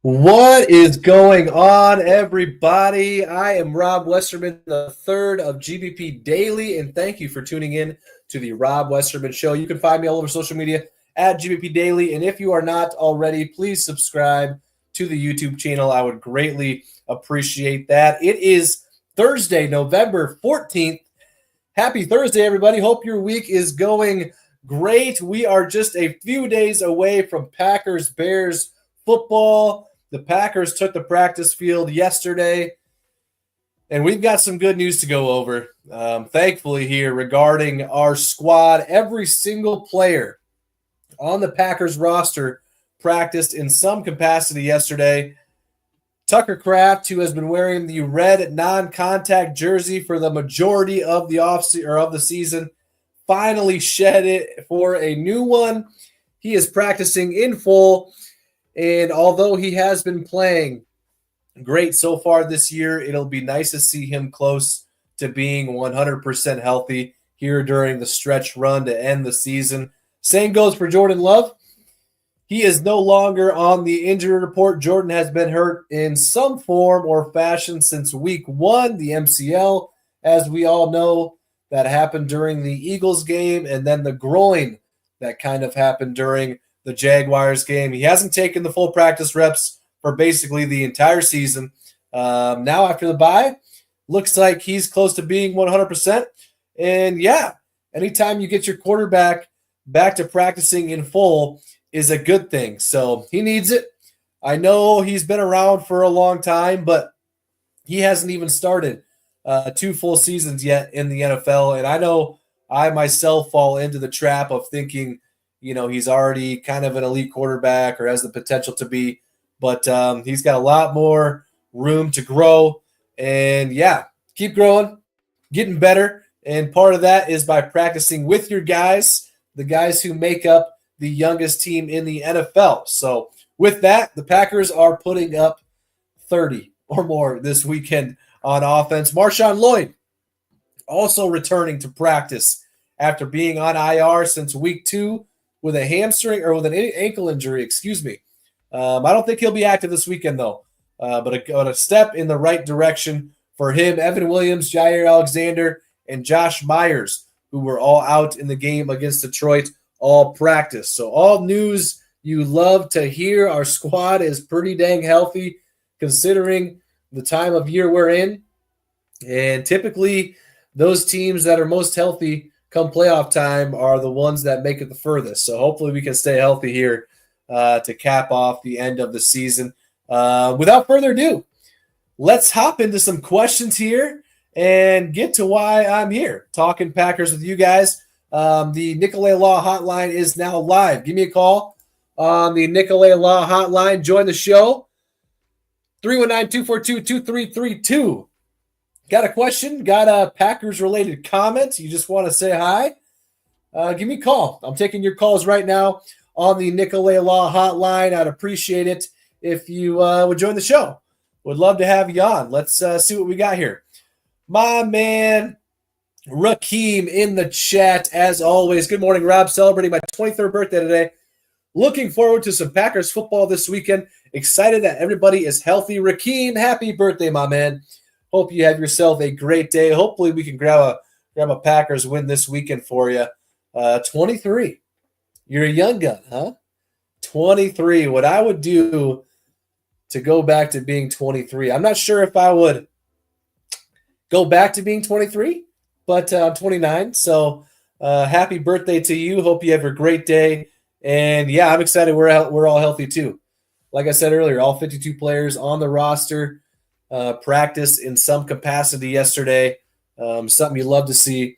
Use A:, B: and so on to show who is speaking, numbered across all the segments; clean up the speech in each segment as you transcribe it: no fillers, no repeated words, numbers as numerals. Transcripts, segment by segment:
A: What is going on, everybody? I am Rob Westerman, the third of GBP Daily, and thank you for tuning in to the Rob Westerman Show. You can find me all over social media at GBP Daily, and if you are not already, please subscribe to the YouTube channel. I would greatly appreciate that. It is Thursday, November 14th. Happy Thursday, everybody. Hope your week is going great. We are just a few days away from Packers-Bears football. The Packers took the practice field yesterday, and we've got some good news to go over. Thankfully here regarding our squad, every single player on the Packers roster practiced in some capacity yesterday. Tucker Kraft, who has been wearing the red non-contact jersey for the majority of the season, finally shed it for a new one. He is practicing in full. And although he has been playing great so far this year, it'll be nice to see him close to being 100% healthy here during the stretch run to end the season. Same goes for Jordan Love. He is no longer on the injury report. Jordan has been hurt in some form or fashion since week 1, the MCL, as we all know. That happened during the Eagles game, and then the groin that kind of happened during the Jaguars game. He hasn't taken the full practice reps for basically the entire season. Now after the bye, looks like he's close to being 100%. And yeah, anytime you get your quarterback back to practicing in full is a good thing. So he needs it. I know he's been around for a long time, but he hasn't even started 2 full seasons yet in the NFL. And I know I myself fall into the trap of thinking, he's already kind of an elite quarterback or has the potential to be, but he's got a lot more room to grow. And yeah, keep growing, getting better. And part of that is by practicing with your guys, the guys who make up the youngest team in the NFL. So with that, the Packers are putting up 30 or more this weekend on offense. Marshawn Lloyd also returning to practice after being on IR since week 2. With a hamstring or with an ankle injury, I don't think he'll be active this weekend, though. But a step in the right direction for him. Evan Williams, Jair Alexander, and Josh Myers, who were all out in the game against Detroit, all practice. So all news you love to hear. Our squad is pretty dang healthy considering the time of year we're in. And typically those teams that are most healthy come playoff time are the ones that make it the furthest. So hopefully we can stay healthy here to cap off the end of the season. Without further ado, let's hop into some questions here and get to why I'm here talking Packers with you guys. The Nicolet Law hotline is now live. Give me a call on the Nicolet Law hotline. Join the show. 319-242-2332. Got a question? Got a Packers-related comment? You just want to say hi? Give me a call. I'm taking your calls right now on the Nicolet Law hotline. I'd appreciate it if you would join the show. Would love to have you on. Let's see what we got here. My man, Rakeem in the chat, as always. Good morning, Rob. Celebrating my 23rd birthday today. Looking forward to some Packers football this weekend. Excited that everybody is healthy. Rakeem, happy birthday, my man. Hope you have yourself a great day. Hopefully we can grab a Packers win this weekend for you. 23. You're a young gun, huh? 23. What I would do to go back to being 23. I'm not sure if I would go back to being 23, but I'm 29. So happy birthday to you. Hope you have a great day. And yeah, I'm excited. We're all healthy too. Like I said earlier, all 52 players on the roster. Practice in some capacity yesterday. Something you love to see.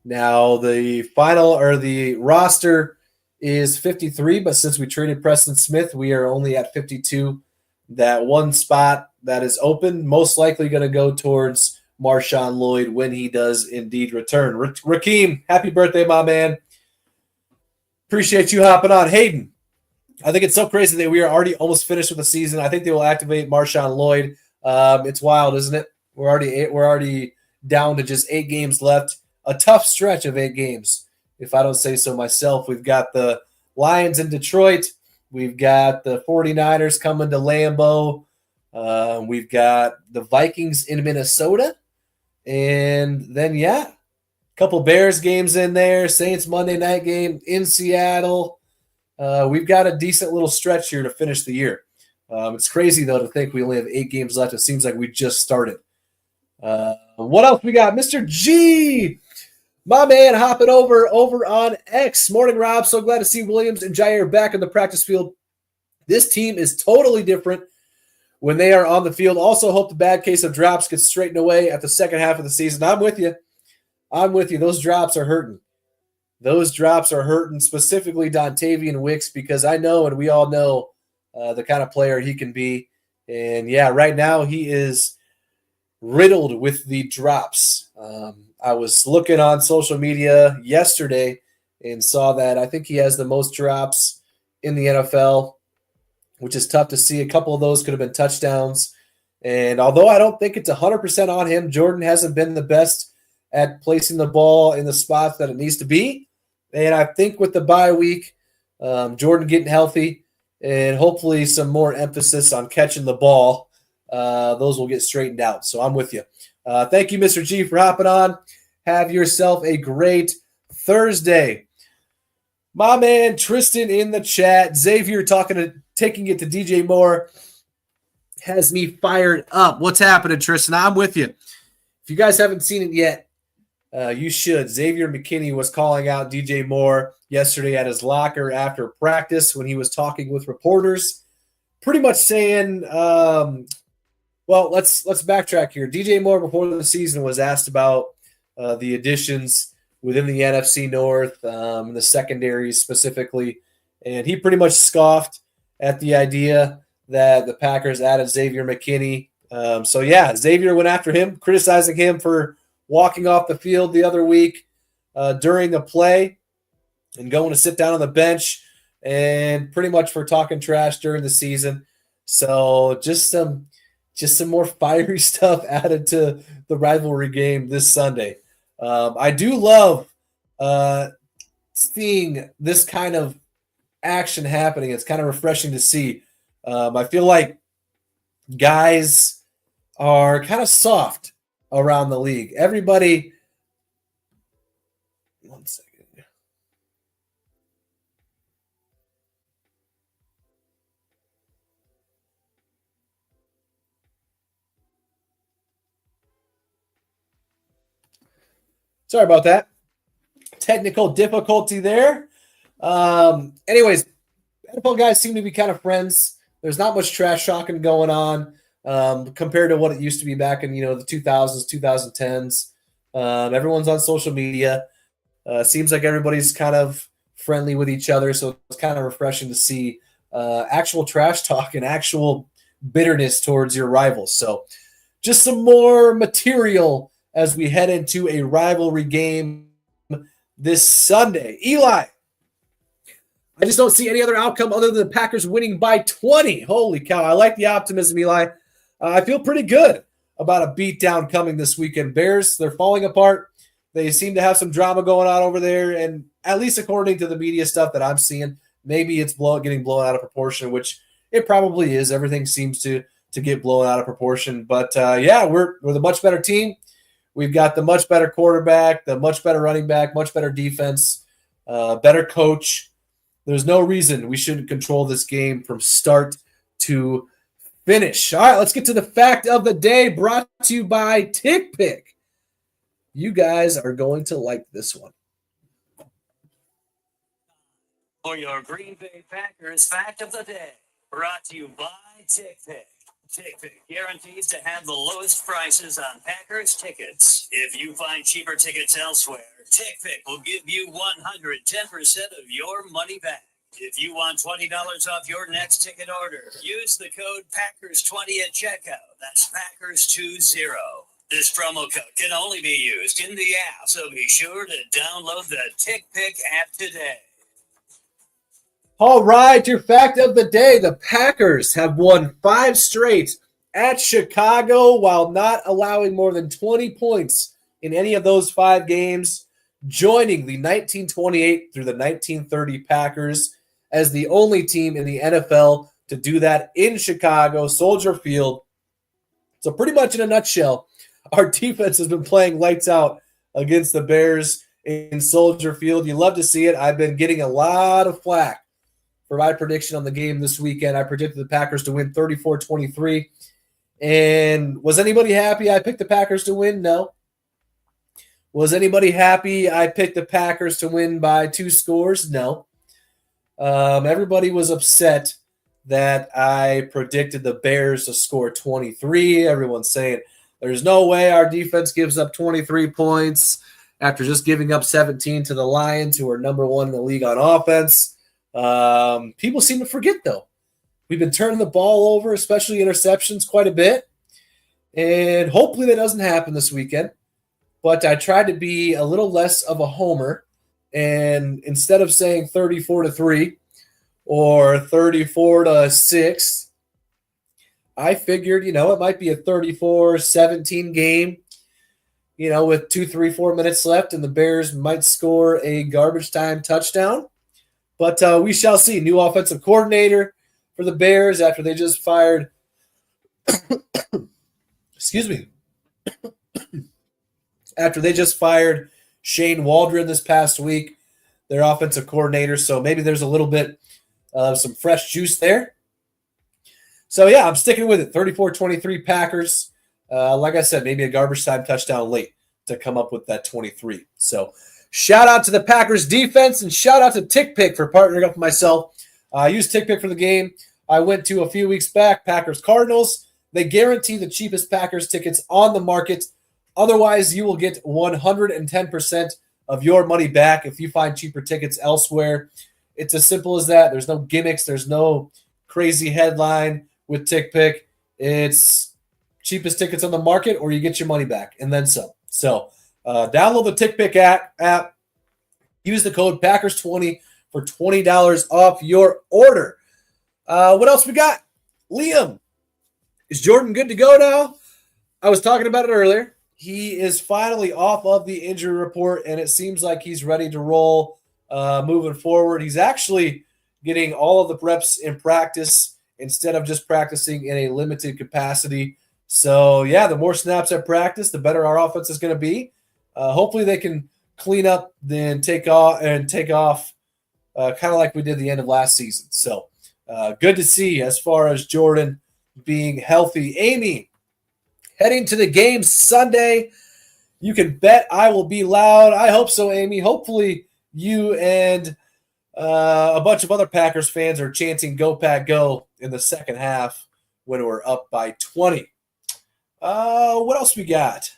A: Now the roster is 53, but since we traded Preston Smith, we are only at 52. That one spot that is open, most likely going to go towards Marshawn Lloyd when he does indeed return. Rakeem, happy birthday, my man. Appreciate you hopping on. Hayden, I think it's so crazy that we are already almost finished with the season. I think they will activate Marshawn Lloyd. It's wild, isn't it? We're already down to just 8 games left. A tough stretch of 8 games, if I don't say so myself. We've got the Lions in Detroit, We've got the 49ers coming to Lambeau. We've got the Vikings in Minnesota. And then, a couple Bears games in there. Saints Monday night game in Seattle. We've got a decent little stretch here to finish the year. It's crazy, though, to think we only have 8 games left. It seems like we just started. What else we got? Mr. G, my man, hopping over on X. Morning, Rob. So glad to see Williams and Jair back in the practice field. This team is totally different when they are on the field. Also hope the bad case of drops gets straightened away at the second half of the season. I'm with you. Those drops are hurting. Specifically Dontavian Wicks, because I know, and we all know, the kind of player he can be. And, right now he is riddled with the drops. I was looking on social media yesterday and saw that I think he has the most drops in the NFL, which is tough to see. A couple of those could have been touchdowns. And although I don't think it's 100% on him, Jordan hasn't been the best at placing the ball in the spots that it needs to be. And I think with the bye week, Jordan getting healthy and hopefully some more emphasis on catching the ball, those will get straightened out. So I'm with you. Thank you, Mr. G, for hopping on. Have yourself a great Thursday. My man Tristan in the chat. Xavier taking it to DJ Moore has me fired up. What's happening, Tristan? I'm with you. If you guys haven't seen it yet, you should. Xavier McKinney was calling out DJ Moore yesterday at his locker after practice when he was talking with reporters, pretty much saying, well, let's backtrack here. DJ Moore before the season was asked about the additions within the NFC North, the secondaries specifically, and he pretty much scoffed at the idea that the Packers added Xavier McKinney. Xavier went after him, criticizing him for walking off the field the other week during the play and going to sit down on the bench, and pretty much for talking trash during the season. So just some more fiery stuff added to the rivalry game this Sunday. I do love seeing this kind of action happening. It's kind of refreshing to see. I feel like guys are kind of soft around the league. Everybody, one second. Sorry about that. Technical difficulty there. Anyways, NFL guys seem to be kind of friends. There's not much trash talking going on compared to what it used to be back in, the 2000s, 2010s. Everyone's on social media. Seems like everybody's kind of friendly with each other, so it's kind of refreshing to see actual trash talk and actual bitterness towards your rivals. So just some more material as we head into a rivalry game this Sunday. Eli, I just don't see any other outcome other than the Packers winning by 20. Holy cow. I like the optimism, Eli. I feel pretty good about a beatdown coming this weekend. Bears, they're falling apart. They seem to have some drama going on over there, and at least according to the media stuff that I'm seeing, maybe it's getting blown out of proportion, which it probably is. Everything seems to get blown out of proportion. But, we're the much better team. We've got the much better quarterback, the much better running back, much better defense, better coach. There's no reason we shouldn't control this game from start to finish. All right, let's get to the fact of the day, brought to you by Tick Pick. You guys are going to like this one.
B: For your Green Bay Packers fact of the day, brought to you by Tick Pick. Tick Pick guarantees to have the lowest prices on Packers tickets. If you find cheaper tickets elsewhere, Tick Pick will give you 110% of your money back. If you want $20 off your next ticket order, use the code Packers20 at checkout. That's Packers20. This promo code can only be used in the app, so be sure to download the Tick Pick app today.
A: All right, your fact of the day. The Packers have won 5 straight at Chicago while not allowing more than 20 points in any of those 5 games, joining the 1928 through the 1930 Packers as the only team in the NFL to do that in Chicago, Soldier Field. So pretty much in a nutshell, our defense has been playing lights out against the Bears in Soldier Field. You love to see it. I've been getting a lot of flack for my prediction on the game this weekend. I predicted the Packers to win 34-23. And was anybody happy I picked the Packers to win? No. Was anybody happy I picked the Packers to win by 2 scores? No. Everybody was upset that I predicted the Bears to score 23. Everyone's saying there's no way our defense gives up 23 points after just giving up 17 to the Lions, who are number 1 in the league on offense. People seem to forget, though. We've been turning the ball over, especially interceptions, quite a bit. And hopefully that doesn't happen this weekend. But I tried to be a little less of a homer. And instead of saying 34-3 or 34-6, I figured, it might be a 34-17 game, with 2, 3, 4 minutes left, and the Bears might score a garbage time touchdown. But we shall see. New offensive coordinator for the Bears after they just fired excuse me. After they just fired Shane Waldron this past week, their offensive coordinator. So maybe there's a little bit of some fresh juice there. So, yeah, I'm sticking with it. 34-23 Packers. Like I said, maybe a garbage time touchdown late to come up with that 23. So, shout out to the Packers defense and shout out to TickPick for partnering up with myself. I used TickPick for the game I went to a few weeks back, Packers-Cardinals. They guarantee the cheapest Packers tickets on the market. Otherwise, you will get 110% of your money back if you find cheaper tickets elsewhere. It's as simple as that. There's no gimmicks. There's no crazy headline with TickPick. It's cheapest tickets on the market or you get your money back and then some. So download the TickPick app. Use the code Packers20 for $20 off your order. What else we got? Liam, is Jordan good to go now? I was talking about it earlier. He is finally off of the injury report, and it seems like he's ready to roll moving forward. He's actually getting all of the reps in practice instead of just practicing in a limited capacity. So, yeah, the more snaps at practice, the better our offense is going to be. Hopefully they can clean up, then take off kind of like we did the end of last season. So, good to see as far as Jordan being healthy. Amy, heading to the game Sunday, you can bet I will be loud. I hope so, Amy. Hopefully you and a bunch of other Packers fans are chanting "Go Pack Go" in the second half when we're up by 20. What else we got?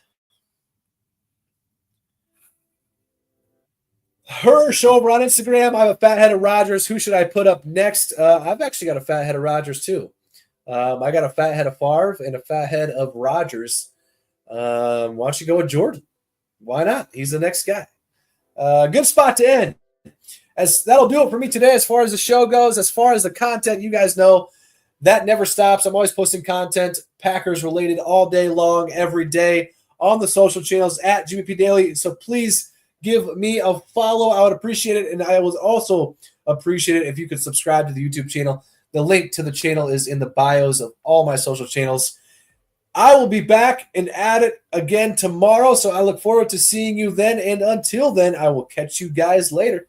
A: Her show over on Instagram. I have a fat head of Rodgers. Who should I put up next? I've actually got a fat head of Rodgers too. I got a fat head of Favre and a fat head of Rodgers. Why don't you go with Jordan? Why not? He's the next guy. Good spot to end. As that'll do it for me today as far as the show goes. As far as the content, you guys know that never stops. I'm always posting content, Packers related, all day long, every day on the social channels at GBP Daily. So please give me a follow. I would appreciate it. And I would also appreciate it if you could subscribe to the YouTube channel. The link to the channel is in the bios of all my social channels. I will be back and at it again tomorrow. So I look forward to seeing you then. And until then, I will catch you guys later.